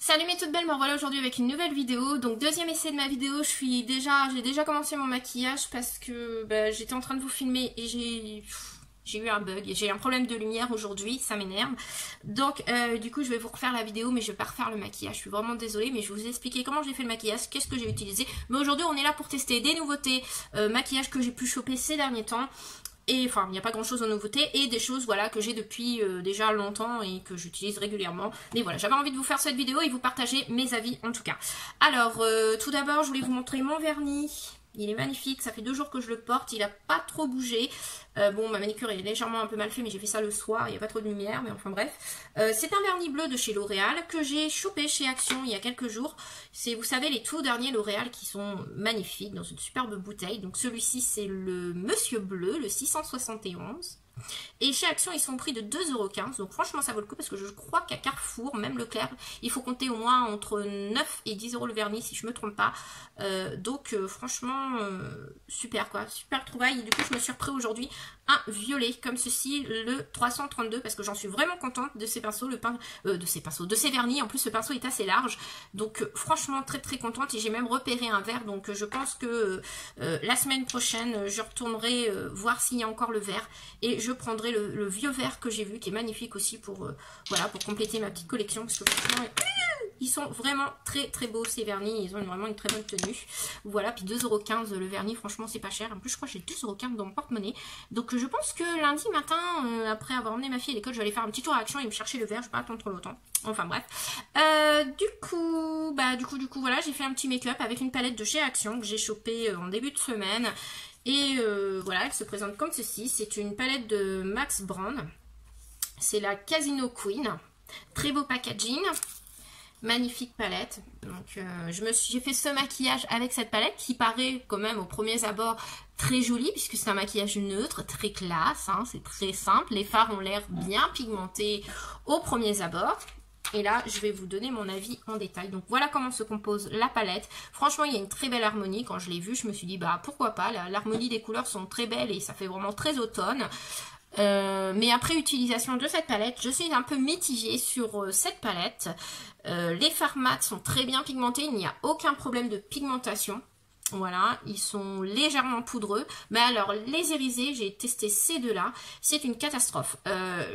Salut mes toutes belles, me revoilà aujourd'hui avec une nouvelle vidéo. Donc deuxième essai de ma vidéo, j'ai déjà commencé mon maquillage parce que j'étais en train de vous filmer et j'ai eu un bug, j'ai un problème de lumière aujourd'hui, ça m'énerve. Donc du coup je vais vous refaire la vidéo mais je vais pas refaire le maquillage, je suis vraiment désolée mais je vais vous expliquer comment j'ai fait le maquillage, qu'est-ce que j'ai utilisé. Mais aujourd'hui on est là pour tester des nouveautés, maquillage que j'ai pu choper ces derniers temps. Et enfin, il n'y a pas grand chose de nouveauté et des choses voilà que j'ai depuis déjà longtemps et que j'utilise régulièrement. Mais voilà, j'avais envie de vous faire cette vidéo et vous partager mes avis en tout cas. Alors, tout d'abord, je voulais vous montrer mon vernis. Il est magnifique, ça fait 2 jours que je le porte, il n'a pas trop bougé. Bon, ma manicure est légèrement un peu mal faite, mais j'ai fait ça le soir, il n'y a pas trop de lumière, mais enfin bref. C'est un vernis bleu de chez L'Oréal que j'ai chopé chez Action il y a quelques jours. C'est, vous savez, les tout derniers L'Oréal qui sont magnifiques, dans une superbe bouteille. Donc celui-ci, c'est le Monsieur Bleu, le 671. Et chez Action, ils sont au prix de 2,15 €. Donc franchement, ça vaut le coup parce que je crois qu'à Carrefour, même Leclerc, il faut compter au moins entre 9 et 10 € le vernis, si je me trompe pas. Franchement, super quoi, super trouvaille. Et du coup, je me suis repris aujourd'hui un violet comme ceci, le 332, parce que j'en suis vraiment contente de ces pinceaux, de ces vernis. En plus, ce pinceau est assez large, donc franchement très très contente. Et j'ai même repéré un vert, donc je pense que la semaine prochaine, je retournerai voir s'il y a encore le vert et je prendrai le vieux vert que j'ai vu, qui est magnifique aussi pour voilà, pour compléter ma petite collection, parce que franchement ils sont vraiment très très beaux ces vernis, ils ont vraiment une très bonne tenue. Voilà, puis 2,15 € le vernis, franchement c'est pas cher. En plus je crois que j'ai 2,15 € dans mon porte-monnaie. Donc je pense que lundi matin, après avoir emmené ma fille à l'école, je vais aller faire un petit tour à Action et me chercher le vert, je vais pas attendre trop longtemps. Enfin bref. Du coup voilà, j'ai fait un petit make-up avec une palette de chez Action que j'ai chopée en début de semaine. Et voilà, elle se présente comme ceci. C'est une palette de Max Brown. C'est la Casino Queen. Très beau packaging. Magnifique palette. Donc j'ai fait ce maquillage avec cette palette qui paraît quand même au premier abord très joli puisque c'est un maquillage neutre, très classe, hein, c'est très simple. Les fards ont l'air bien pigmentés au premier abord. Et là, je vais vous donner mon avis en détail. Donc voilà comment se compose la palette. Franchement, il y a une très belle harmonie. Quand je l'ai vue, je me suis dit, bah pourquoi pas. L'harmonie des couleurs sont très belles et ça fait vraiment très automne. Mais après utilisation de cette palette, je suis un peu mitigée sur cette palette. Les fards mat sont très bien pigmentés, il n'y a aucun problème de pigmentation. Voilà, ils sont légèrement poudreux. Mais alors, les irisés, j'ai testé ces deux-là, c'est une catastrophe.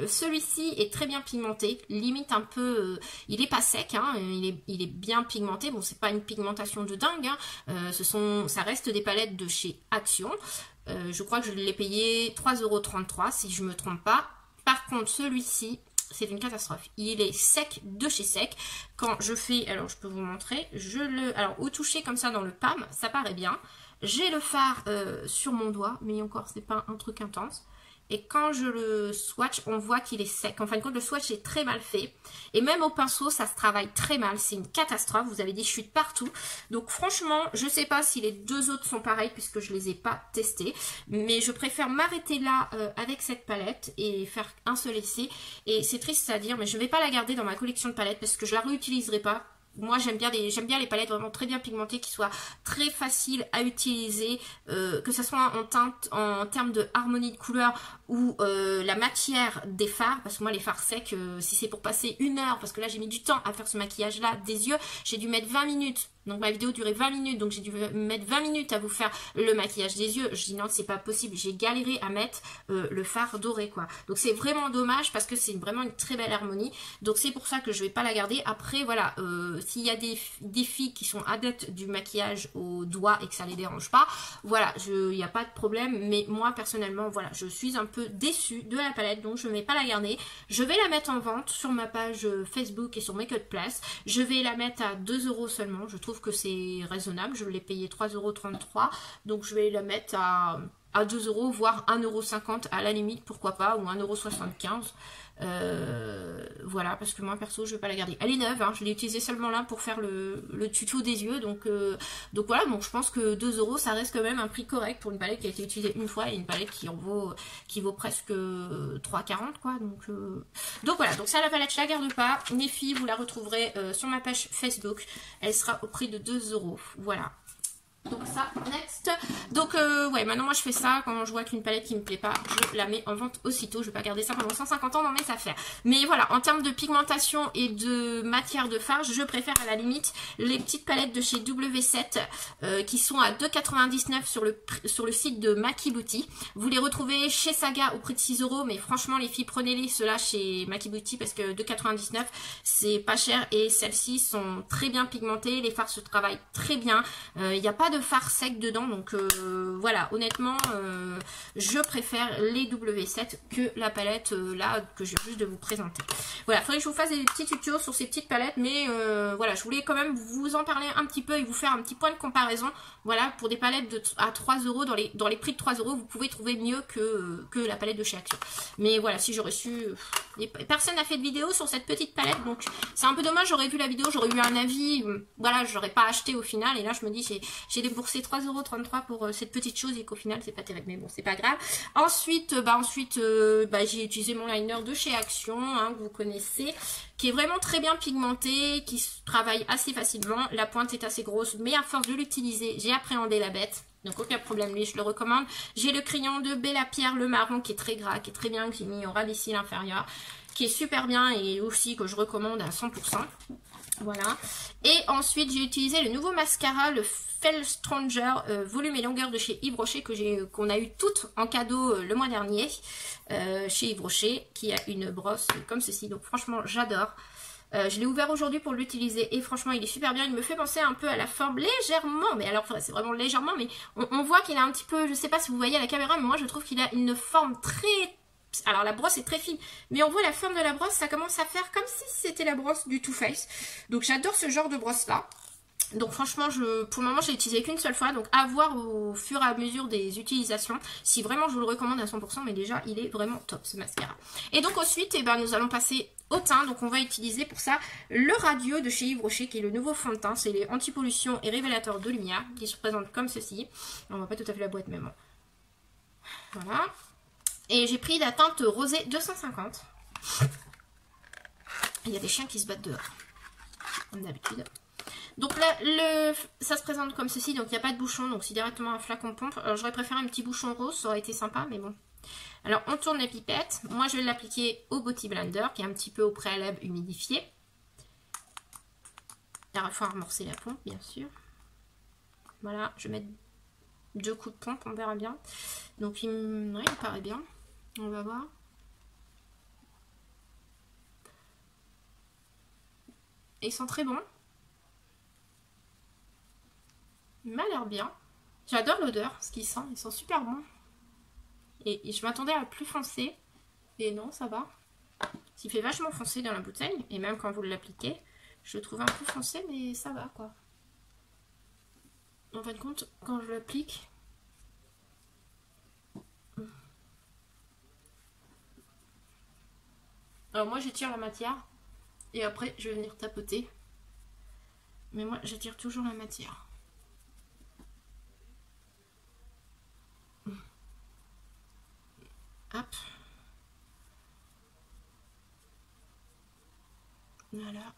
Celui-ci est très bien pigmenté, limite un peu... il est pas sec, hein, il est bien pigmenté. Bon, c'est pas une pigmentation de dingue, hein. Ça reste des palettes de chez Action. Je crois que je l'ai payé 3,33 € si je me trompe pas. Par contre, celui-ci... c'est une catastrophe. Il est sec de chez sec. Quand je fais, alors je peux vous montrer, alors au toucher comme ça dans le palme, ça paraît bien. J'ai le fard sur mon doigt, mais encore c'est pas un truc intense. Et quand je le swatch, on voit qu'il est sec. En fin de compte, le swatch est très mal fait. Et même au pinceau, ça se travaille très mal. C'est une catastrophe. Vous avez des chutes partout. Donc franchement, je ne sais pas si les deux autres sont pareils puisque je ne les ai pas testés. Mais je préfère m'arrêter là avec cette palette et faire un seul essai. Et c'est triste à dire, mais je ne vais pas la garder dans ma collection de palettes parce que je ne la réutiliserai pas. Moi j'aime bien les palettes vraiment très bien pigmentées, qui soient très faciles à utiliser, que ce soit en termes de harmonie de couleurs ou la matière des fards, parce que moi les fards secs, si c'est pour passer 1 heure, parce que là j'ai mis du temps à faire ce maquillage là des yeux, j'ai dû mettre 20 minutes. Donc ma vidéo durait 20 minutes, donc j'ai dû mettre 20 minutes à vous faire le maquillage des yeux. Je dis non, c'est pas possible, j'ai galéré à mettre le fard doré quoi. Donc c'est vraiment dommage parce que c'est vraiment une très belle harmonie. Donc c'est pour ça que je vais pas la garder. Après voilà, s'il y a des filles qui sont adeptes du maquillage au doigt et que ça les dérange pas, voilà, il n'y a pas de problème. Mais moi personnellement, voilà, je suis un peu déçue de la palette, donc je ne vais pas la garder. Je vais la mettre en vente sur ma page Facebook et sur Make Up Place. Je vais la mettre à 2 € seulement. Je trouve que c'est raisonnable, je l'ai payé 3,33 €, donc je vais la mettre à 2 €, voire 1,50 € à la limite, pourquoi pas, ou 1,75 €. Voilà, parce que moi perso je vais pas la garder. Elle est neuve, hein, je l'ai utilisée seulement là pour faire le tuto des yeux, donc voilà, donc je pense que 2 € ça reste quand même un prix correct pour une palette qui a été utilisée une fois et une palette qui vaut presque 3,40 € quoi, donc voilà, donc ça la palette je la garde pas. Mes filles, vous la retrouverez sur ma page Facebook, elle sera au prix de 2 €, voilà. Donc ça, next. Donc ouais, maintenant moi je fais ça. Quand je vois qu'une palette qui me plaît pas, je la mets en vente aussitôt. Je vais pas garder ça pendant 150 ans dans mes affaires. Mais voilà, en termes de pigmentation et de matière de fard, je préfère à la limite les petites palettes de chez W7 qui sont à 2,99 sur le site de Maki Beauty. Vous les retrouvez chez Saga au prix de 6 €. Mais franchement les filles, prenez-les ceux-là chez Maki Beauty parce que 2,99 c'est pas cher. Et celles-ci sont très bien pigmentées. Les fards se travaillent très bien. Il n'y a pas de fard sec dedans, donc voilà, honnêtement je préfère les W7 que la palette là que je viens juste de vous présenter. Voilà, il faudrait que je vous fasse des petits tutos sur ces petites palettes, mais voilà, je voulais quand même vous en parler un petit peu et vous faire un petit point de comparaison. Voilà, pour des palettes à 3 € dans les prix de 3 €, vous pouvez trouver mieux que la palette de chez Action. Mais voilà, si j'aurais su, personne n'a fait de vidéo sur cette petite palette, donc c'est un peu dommage. J'aurais vu la vidéo, j'aurais eu un avis, voilà, j'aurais pas acheté au final, et là je me dis j'ai déboursé 3,33 € pour cette petite chose et qu'au final c'est pas terrible, mais bon, c'est pas grave. Ensuite, j'ai utilisé mon liner de chez Action, hein, que vous connaissez, qui est vraiment très bien pigmenté, qui se travaille assez facilement. La pointe est assez grosse, mais à force de l'utiliser, j'ai appréhendé la bête. Donc aucun problème, lui je le recommande. J'ai le crayon de Bella Pierre, le marron, qui est très gras, qui est très bien, que j'ai mis au ras des cils inférieurs, qui est super bien et aussi que je recommande à 100%. Voilà. Et ensuite j'ai utilisé le nouveau mascara, le Fell Stranger volume et longueur de chez Yves Rocher, qu'on a eu toutes en cadeau le mois dernier chez Yves Rocher, qui a une brosse comme ceci. Donc franchement j'adore. Je l'ai ouvert aujourd'hui pour l'utiliser et franchement il est super bien. Il me fait penser un peu à la forme légèrement, mais alors c'est vraiment légèrement, mais on voit qu'il a un petit peu, je sais pas si vous voyez à la caméra, mais moi je trouve qu'il a une forme très... Alors la brosse est très fine, mais on voit la forme de la brosse, ça commence à faire comme si c'était la brosse du Too Faced. Donc j'adore ce genre de brosse là. Donc franchement, pour le moment, je l'ai utilisé qu'une seule fois. Donc à voir au fur et à mesure des utilisations. Si vraiment je vous le recommande à 100%, mais déjà il est vraiment top ce mascara. Et donc ensuite, nous allons passer au teint. Donc on va utiliser pour ça le Radieux de chez Yves Rocher, qui est le nouveau fond de teint. C'est les anti-pollution et révélateur de lumière, qui se présente comme ceci. On voit pas tout à fait la boîte, mais bon. Voilà. Et j'ai pris la teinte rosée 250. Il y a des chiens qui se battent dehors, comme d'habitude. Donc là, ça se présente comme ceci, donc il n'y a pas de bouchon, donc c'est directement un flacon pompe. Alors j'aurais préféré un petit bouchon rose, ça aurait été sympa, mais bon. Alors on tourne la pipette. Moi je vais l'appliquer au Beauty Blender, qui est un petit peu au préalable humidifié. Il faut amorcer la pompe, bien sûr. Voilà, je vais mettre 2 coups de pompe, on verra bien. Donc il me paraît bien. On va voir. Et ils sont très bons. Il m'a l'air bien. J'adore l'odeur, ce qu'ils sentent. Ils sont super bons. Et je m'attendais à plus foncé. Et non, ça va. Il fait vachement foncé dans la bouteille. Et même quand vous l'appliquez, je le trouve un peu foncé, mais ça va quoi. En fin de compte, quand je l'applique... Alors moi j'étire la matière. Et après je vais venir tapoter. Mais moi j'étire toujours la matière. Hop. Voilà.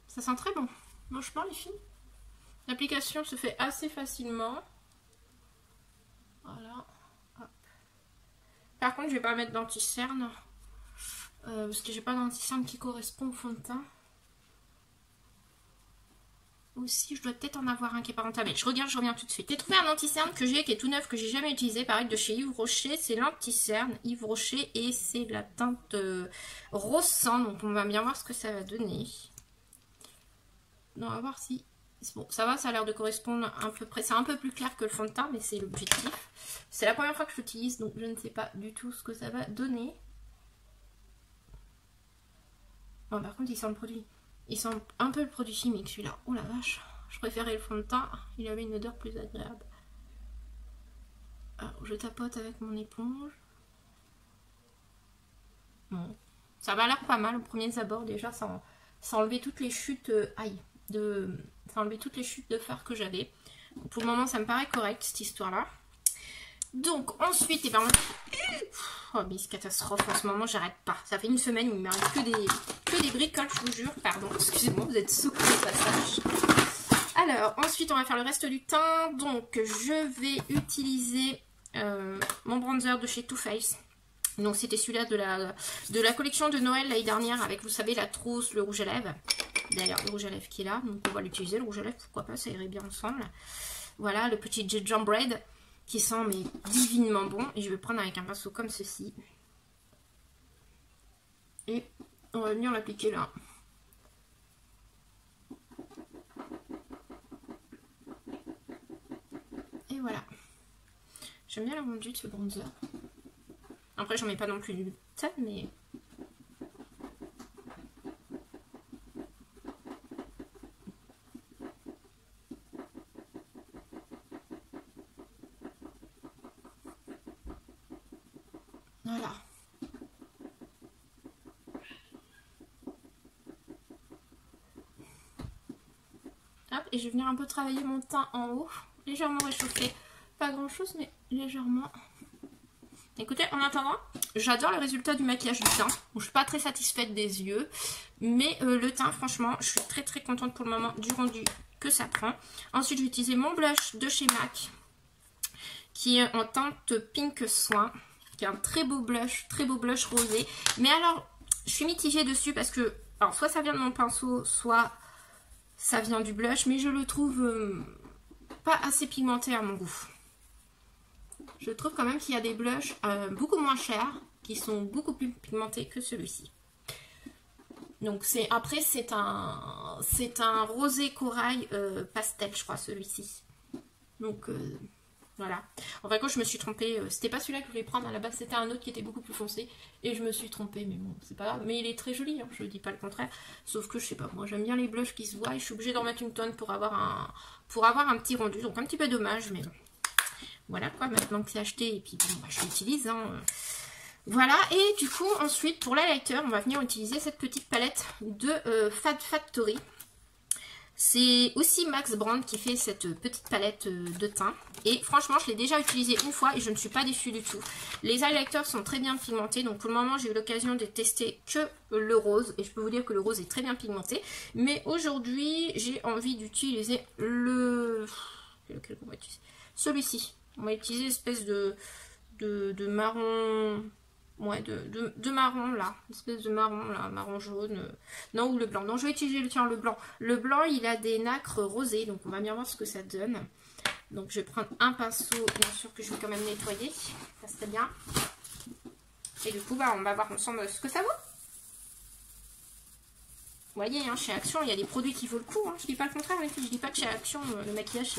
Ça sent très bon. Franchement les filles. L'application se fait assez facilement. Voilà. Hop. Par contre je vais pas mettre d'anti-cerne. Parce que j'ai pas d'anti-cerne qui correspond au fond de teint. Aussi, je dois peut-être en avoir un qui est pas rentable. Je regarde, je reviens tout de suite. J'ai trouvé un anti-cerne que j'ai, qui est tout neuf, que j'ai jamais utilisé, pareil, de chez Yves Rocher. C'est l'anti-cerne Yves Rocher et c'est la teinte rose sang. Donc on va bien voir ce que ça va donner. On va voir si... Bon, ça va, ça a l'air de correspondre à peu près. C'est un peu plus clair que le fond de teint, mais c'est l'objectif. C'est la première fois que je l'utilise, donc je ne sais pas du tout ce que ça va donner. Bon, par contre, il sent le produit. Il sent un peu le produit chimique celui-là. Oh la vache. Je préférais le fond de teint. Il avait une odeur plus agréable. Alors, je tapote avec mon éponge. Bon. Ça m'a l'air pas mal au premier abord. Déjà, ça enlevait toutes les chutes... ça enlevait toutes les chutes de fard que j'avais. Pour le moment, ça me paraît correct, cette histoire-là. Donc ensuite, et ben, oh mais c'est catastrophe en ce moment, j'arrête pas. Ça fait une semaine où il m'arrive que des bricoles, je vous jure. Pardon, excusez-moi, vous êtes secoués au passage. Alors, ensuite, on va faire le reste du teint. Donc, je vais utiliser mon bronzer de chez Too Faced. Donc, c'était celui-là de la collection de Noël l'année dernière avec, vous savez, la trousse, le rouge à lèvres. D'ailleurs, le rouge à lèvres qui est là. Donc, on va l'utiliser, le rouge à lèvres, pourquoi pas, ça irait bien ensemble. Voilà, le petit gingerbread qui sent mais divinement bon. Et je vais prendre avec un pinceau comme ceci. Et on va venir l'appliquer là. Et voilà. J'aime bien la rendu de ce bronzer. Après, j'en mets pas non plus du tas, mais... Voilà. Hop, et je vais venir un peu travailler mon teint en haut. Légèrement réchauffé. Pas grand chose, mais légèrement. Écoutez, en attendant, j'adore le résultat du maquillage du teint. Je suis pas très satisfaite des yeux. Mais le teint, franchement, je suis très très contente pour le moment du rendu que ça prend. Ensuite, je vais utiliser mon blush de chez MAC. Qui est en teinte Pink Soin. Qui est un très beau blush rosé. Mais alors, je suis mitigée dessus parce que, alors soit ça vient de mon pinceau, soit ça vient du blush. Mais je le trouve pas assez pigmenté à mon goût. Je trouve quand même qu'il y a des blushs beaucoup moins chers qui sont beaucoup plus pigmentés que celui-ci. Donc après c'est un rosé corail pastel, je crois, celui-ci. Donc voilà. En fait, quand je me suis trompée, c'était pas celui-là que je voulais prendre à la base, c'était un autre qui était beaucoup plus foncé et je me suis trompée, mais bon, c'est pas grave. Mais il est très joli, hein, je dis pas le contraire. Sauf que je sais pas, moi j'aime bien les blushs qui se voient et je suis obligée d'en mettre une tonne pour avoir un petit rendu. Donc un petit peu dommage, mais bon. Voilà quoi, maintenant que c'est acheté, et puis bon, bah, je l'utilise. Hein. Voilà, et du coup, ensuite, pour l'highlighter, on va venir utiliser cette petite palette de Fat Factory. C'est aussi Max Brand qui fait cette petite palette de teint. Et franchement, je l'ai déjà utilisée une fois et je ne suis pas déçue du tout. Les highlighters sont très bien pigmentés. Donc pour le moment, j'ai eu l'occasion de tester que le rose. Et je peux vous dire que le rose est très bien pigmenté. Mais aujourd'hui, j'ai envie d'utiliser celui-ci. On va utiliser une espèce de marron... Ouais, de marron là, une espèce de marron là, marron jaune, non, ou le blanc. Non, je vais utiliser le blanc. Le blanc, il a des nacres rosées, donc on va bien voir ce que ça donne. Donc je vais prendre un pinceau, bien sûr que je vais quand même nettoyer, ça serait bien. Et du coup, bah, on va voir ensemble ce que ça vaut. Vous voyez, hein, chez Action, il y a des produits qui vaut le coup. Hein. Je dis pas le contraire, les filles. Je dis pas que chez Action, le maquillage,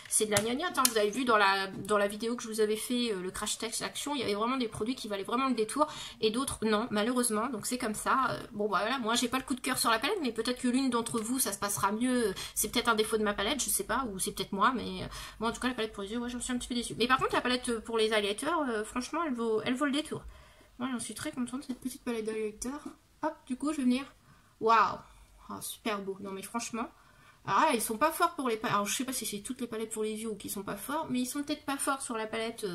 c'est de la gnognotte. Hein. Vous avez vu dans la vidéo que je vous avais fait, le crash test Action, il y avait vraiment des produits qui valaient vraiment le détour. Et d'autres, non, malheureusement. Donc c'est comme ça. Bon, bah, voilà, moi, j'ai pas le coup de cœur sur la palette, mais peut-être que l'une d'entre vous, ça se passera mieux. C'est peut-être un défaut de ma palette, je sais pas, ou c'est peut-être moi. Mais bon, en tout cas, la palette pour les yeux, ouais, j'en suis un petit peu déçue. Mais par contre, la palette pour les highlighters, franchement, elle vaut le détour. Moi, j'en suis très contente de cette petite palette d'highlighter. Hop, du coup, je vais venir... Waouh! Oh, super beau. Non mais franchement, alors là, ils sont pas forts pour les palettes. Alors je sais pas si c'est toutes les palettes pour les yeux ou qui sont pas forts, mais ils sont peut-être pas forts sur la palette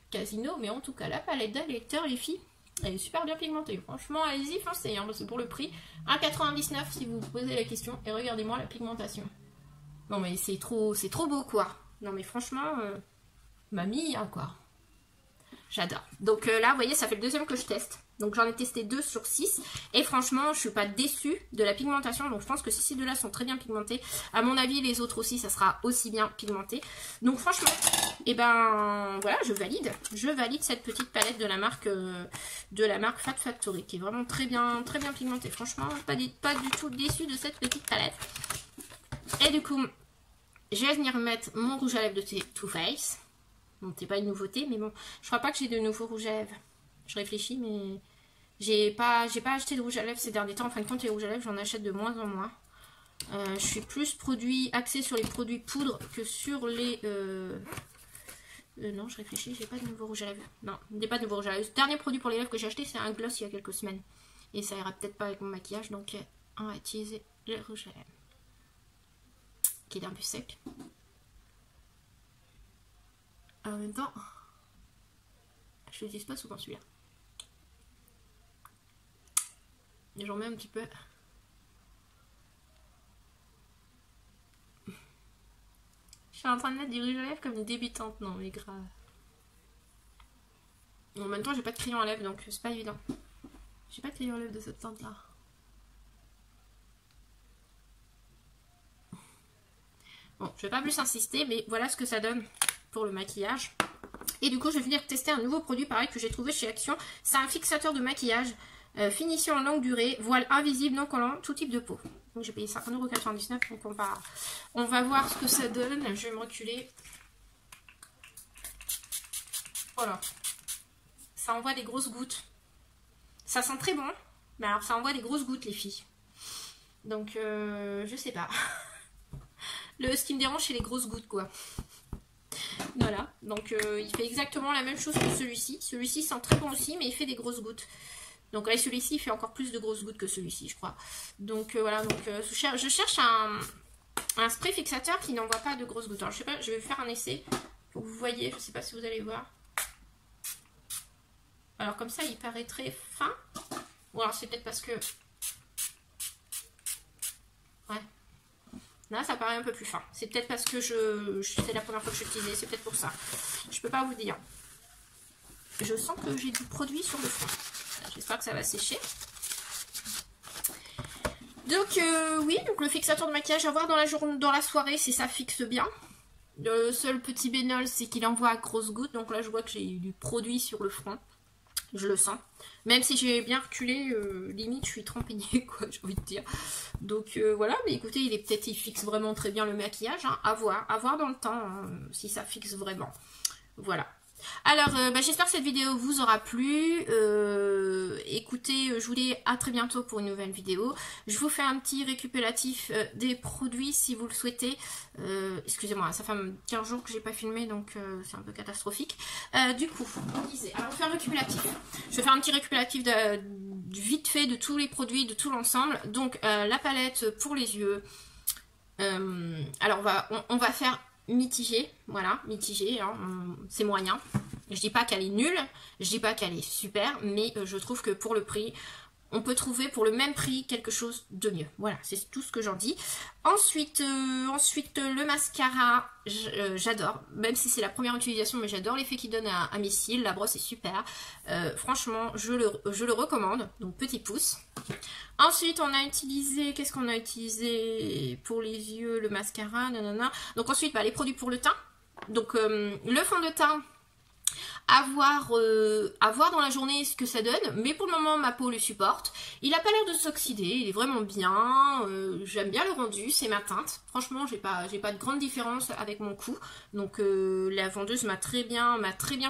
Casino, mais en tout cas la palette d'highlighter, les filles, elle est super bien pigmentée. Franchement, allez-y, foncez, hein, c'est pour le prix. 1,99 si vous vous posez la question. Et regardez-moi la pigmentation. Non mais c'est trop beau quoi. Non mais franchement, mamie, hein, quoi. J'adore. Donc là, vous voyez, ça fait le deuxième que je teste. Donc j'en ai testé 2 sur 6. Et franchement, je suis pas déçue de la pigmentation. Donc je pense que ces deux-là sont très bien pigmentés. À mon avis, les autres aussi, ça sera aussi bien pigmenté. Donc franchement, et ben voilà, je valide. Je valide cette petite palette de la marque Fat Factory. Qui est vraiment très bien pigmentée. Franchement, pas du tout déçue de cette petite palette. Et du coup, je vais venir mettre mon rouge à lèvres de Too Faced. Bon, c'est pas une nouveauté, mais bon, je crois pas que j'ai de nouveaux rouges à lèvres. Je réfléchis, mais j'ai pas acheté de rouge à lèvres ces derniers temps. En fin de compte, les rouges à lèvres, j'en achète de moins en moins. Je suis plus axée sur les produits poudre que sur les... non, je réfléchis, j'ai pas de nouveau rouge à lèvres. Non, j'ai pas de nouveau rouge à lèvres. Le dernier produit pour les lèvres que j'ai acheté, c'est un gloss il y a quelques semaines. Et ça ira peut-être pas avec mon maquillage, donc on va utiliser le rouge à lèvres. Qui est un peu sec. En même temps, Je l'utilise pas souvent celui-là. J'en mets un petit peu. Je suis en train de mettre du rouge à lèvres comme une débutante. Non mais grave. En même temps j'ai pas de crayon à lèvres donc c'est pas évident. J'ai pas de crayon à lèvres de cette teinte là. Bon, je vais pas plus insister, mais voilà ce que ça donne pour le maquillage. Et du coup, je vais venir tester un nouveau produit, pareil, que j'ai trouvé chez Action. C'est un fixateur de maquillage, finition en longue durée, voile invisible, non collant, tout type de peau. Donc j'ai payé 50,99 €, donc on va voir ce que ça donne. Je vais me reculer. Voilà. Ça envoie des grosses gouttes. Ça sent très bon, mais alors ça envoie des grosses gouttes, les filles. Donc, je sais pas. Ce qui me dérange, c'est les grosses gouttes, quoi. Voilà, donc il fait exactement la même chose que celui-ci. Celui-ci sent très bon aussi, mais il fait des grosses gouttes. Donc là, celui-ci, il fait encore plus de grosses gouttes que celui-ci, je crois. Donc voilà, donc je cherche un spray fixateur qui n'envoie pas de grosses gouttes. Alors je sais pas, je vais faire un essai pour que vous voyez, je sais pas si vous allez voir. Alors comme ça, il paraît très fin. Ou alors c'est peut-être parce que... Ouais. Là, ça paraît un peu plus fin. C'est peut-être parce que c'est la première fois que je l'utilise. C'est peut-être pour ça. Je peux pas vous dire. Je sens que j'ai du produit sur le front. J'espère que ça va sécher. Donc, oui. Donc, le fixateur de maquillage à voir dans la soirée si ça fixe bien. Le seul petit bémol, c'est qu'il envoie à grosses gouttes. Donc là, je vois que j'ai du produit sur le front. Je le sens. Même si j'ai bien reculé, limite je suis trempaignée, quoi, j'ai envie de dire. Donc voilà, mais écoutez, il fixe vraiment très bien le maquillage, hein, à voir dans le temps, hein, si ça fixe vraiment. Voilà. Alors, j'espère que cette vidéo vous aura plu. Écoutez, je vous dis à très bientôt pour une nouvelle vidéo. Je vous fais un petit récapitulatif des produits si vous le souhaitez. Excusez-moi, ça fait 15 jours que j'ai pas filmé, donc c'est un peu catastrophique. Du coup, on disait, alors on fait un récapitulatif. Je vais faire un petit récapitulatif vite fait de tous les produits, de tout l'ensemble. Donc, la palette pour les yeux. Alors, on va faire... mitigée, voilà, mitigée, hein, c'est moyen. Je dis pas qu'elle est nulle, je dis pas qu'elle est super, mais je trouve que pour le prix, on peut trouver pour le même prix quelque chose de mieux. Voilà, c'est tout ce que j'en dis. Ensuite, le mascara, j'adore, même si c'est la première utilisation, mais j'adore l'effet qu'il donne à mes cils. La brosse est super. Franchement, je le recommande. Donc, petit pouce. Ensuite, on a utilisé, qu'est-ce qu'on a utilisé pour les yeux, le mascara, nanana. Donc ensuite, les produits pour le teint. Donc, le fond de teint. À voir dans la journée ce que ça donne, mais pour le moment ma peau le supporte. Il n'a pas l'air de s'oxyder, il est vraiment bien, j'aime bien le rendu, c'est ma teinte. Franchement, j'ai pas de grande différence avec mon cou, donc la vendeuse m'a très bien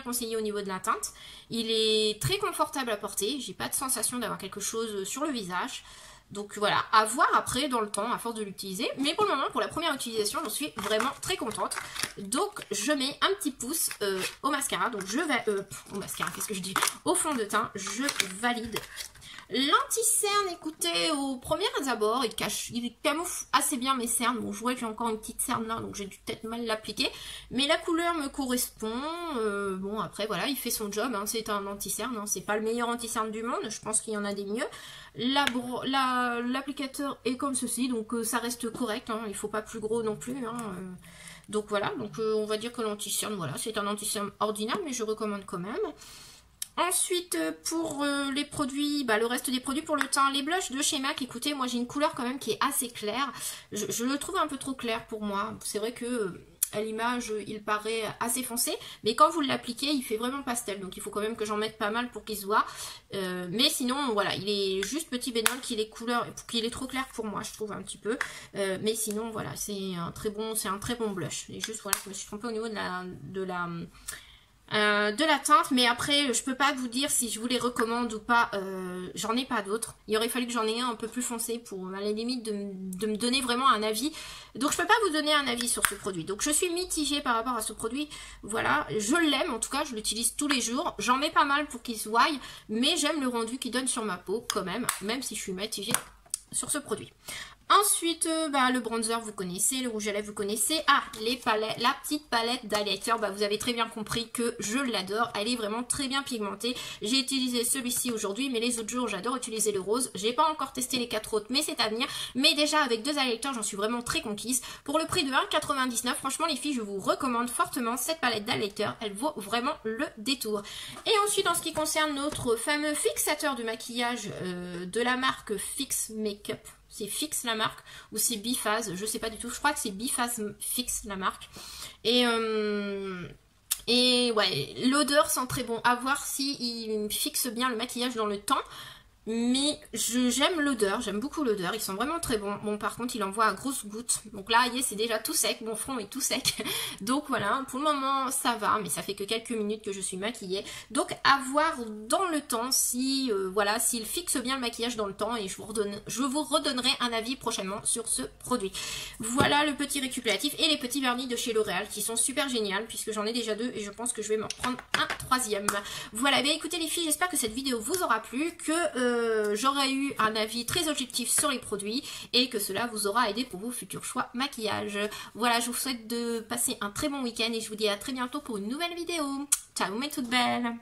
conseillé au niveau de la teinte. Il est très confortable à porter, j'ai pas de sensation d'avoir quelque chose sur le visage. Donc voilà, à voir après dans le temps, à force de l'utiliser. Mais pour le moment, pour la première utilisation, j'en suis vraiment très contente. Donc je mets un petit pouce au mascara. Donc je vais... au mascara, qu'est-ce que je dis? Au fond de teint, je valide. L'anti-cerne, écoutez, au premier abord, il camoufle assez bien mes cernes. Bon, je vois que j'ai encore une petite cerne là, donc j'ai dû peut-être mal l'appliquer. Mais la couleur me correspond. Bon, après, voilà, il fait son job. Hein, c'est un anti-cerne. Hein, c'est pas le meilleur anti-cerne du monde. Je pense qu'il y en a des mieux. L'applicateur est comme ceci, donc ça reste correct. Hein, il faut pas plus gros non plus. Hein, donc voilà, donc on va dire que l'anti-cerne, voilà, c'est un anti-cerne ordinaire, mais je recommande quand même. Ensuite, pour les produits, le reste des produits pour le teint, les blushs de chez MAC, écoutez, moi j'ai une couleur quand même qui est assez claire. Je le trouve un peu trop clair pour moi. C'est vrai que à l'image, il paraît assez foncé, mais quand vous l'appliquez, il fait vraiment pastel. Donc il faut quand même que j'en mette pas mal pour qu'il se voit. Mais sinon, voilà, il est juste petit bémol qu'il est trop clair pour moi, je trouve un petit peu. Mais sinon, voilà, c'est un très bon blush. Et juste, voilà, je me suis trompée au niveau de la teinte, mais après je peux pas vous dire si je vous les recommande ou pas. J'en ai pas d'autres. Il aurait fallu que j'en ai un peu plus foncé pour à la limite de me donner vraiment un avis. Donc je peux pas vous donner un avis sur ce produit. Donc je suis mitigée par rapport à ce produit. Voilà, je l'aime en tout cas, je l'utilise tous les jours. J'en mets pas mal pour qu'il se voie, mais j'aime le rendu qu'il donne sur ma peau quand même si je suis mitigée sur ce produit. Ensuite, le bronzer vous connaissez, le rouge à lèvres vous connaissez. Ah, les palettes, la petite palette d'highlighter, vous avez très bien compris que je l'adore. Elle est vraiment très bien pigmentée. J'ai utilisé celui-ci aujourd'hui, mais les autres jours j'adore utiliser le rose. J'ai pas encore testé les 4 autres, mais c'est à venir. Mais déjà avec 2 highlighters, j'en suis vraiment très conquise. Pour le prix de 1,99 €, franchement les filles, je vous recommande fortement cette palette d'highlighter. Elle vaut vraiment le détour. Et ensuite, en ce qui concerne notre fameux fixateur de maquillage de la marque Fix Makeup. C'est Fix la marque ou c'est Biphase, je sais pas du tout, je crois que c'est Biphase Fix la marque. Et ouais, l'odeur sent très bon, à voir si il fixe bien le maquillage dans le temps. Mais j'aime l'odeur, j'aime beaucoup l'odeur, ils sont vraiment très bons. Bon, par contre, il envoie à grosses gouttes. Donc là, c'est déjà tout sec, mon front est tout sec. Donc voilà, pour le moment, ça va, mais ça fait que quelques minutes que je suis maquillée. Donc à voir dans le temps si, voilà, s'il fixe bien le maquillage dans le temps, et je vous redonnerai un avis prochainement sur ce produit. Voilà le petit récupératif et les petits vernis de chez L'Oréal qui sont super géniaux, puisque j'en ai déjà 2 et je pense que je vais m'en prendre un 3e. Voilà, bien écoutez les filles, j'espère que cette vidéo vous aura plu, que j'aurai eu un avis très objectif sur les produits et que cela vous aura aidé pour vos futurs choix maquillage. Voilà, je vous souhaite de passer un très bon week-end et je vous dis à très bientôt pour une nouvelle vidéo. Ciao mes toutes belles!